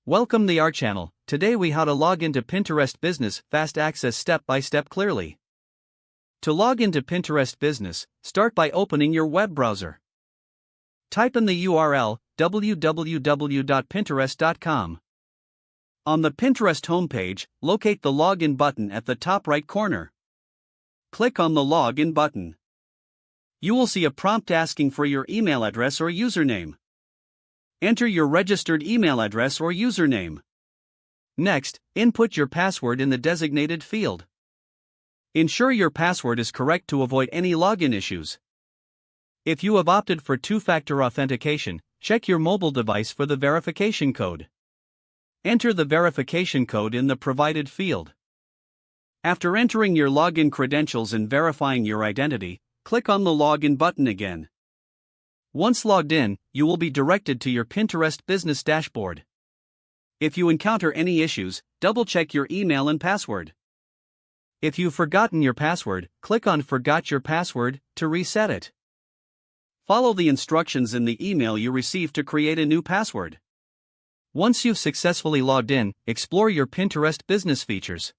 Welcome to our channel. Today we how to log into Pinterest Business Fast Access step by step clearly. To log into Pinterest Business, start by opening your web browser. Type in the URL www.pinterest.com. On the Pinterest homepage, locate the Login button at the top right corner. Click on the Login button. You will see a prompt asking for your email address or username. Enter your registered email address or username. Next, input your password in the designated field. Ensure your password is correct to avoid any login issues. If you have opted for two-factor authentication, check your mobile device for the verification code. Enter the verification code in the provided field. After entering your login credentials and verifying your identity, click on the Login button again. Once logged in, you will be directed to your Pinterest business dashboard. If you encounter any issues, double-check your email and password. If you've forgotten your password, click on Forgot Your Password to reset it. Follow the instructions in the email you received to create a new password. Once you've successfully logged in, explore your Pinterest business features.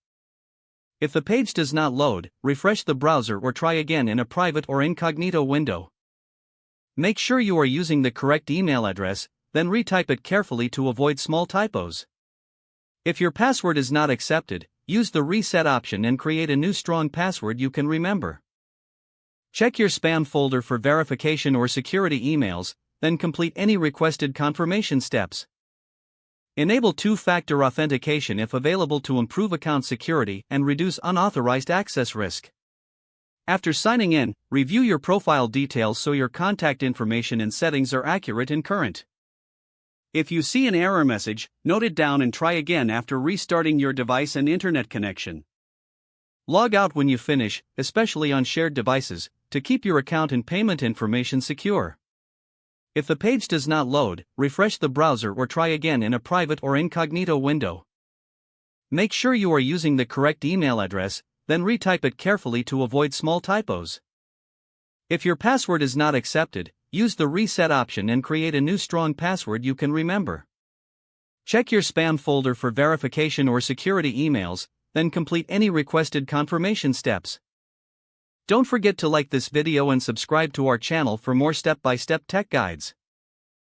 If the page does not load, refresh the browser or try again in a private or incognito window. Make sure you are using the correct email address, then retype it carefully to avoid small typos. If your password is not accepted, use the reset option and create a new strong password you can remember. Check your spam folder for verification or security emails, then complete any requested confirmation steps. Enable two-factor authentication if available to improve account security and reduce unauthorized access risk. After signing in, review your profile details so your contact information and settings are accurate and current. If you see an error message, note it down and try again after restarting your device and internet connection. Log out when you finish, especially on shared devices, to keep your account and payment information secure. If the page does not load, refresh the browser or try again in a private or incognito window. Make sure you are using the correct email address, then retype it carefully to avoid small typos. If your password is not accepted, use the reset option and create a new strong password you can remember. Check your spam folder for verification or security emails, then complete any requested confirmation steps. Don't forget to like this video and subscribe to our channel for more step-by-step tech guides.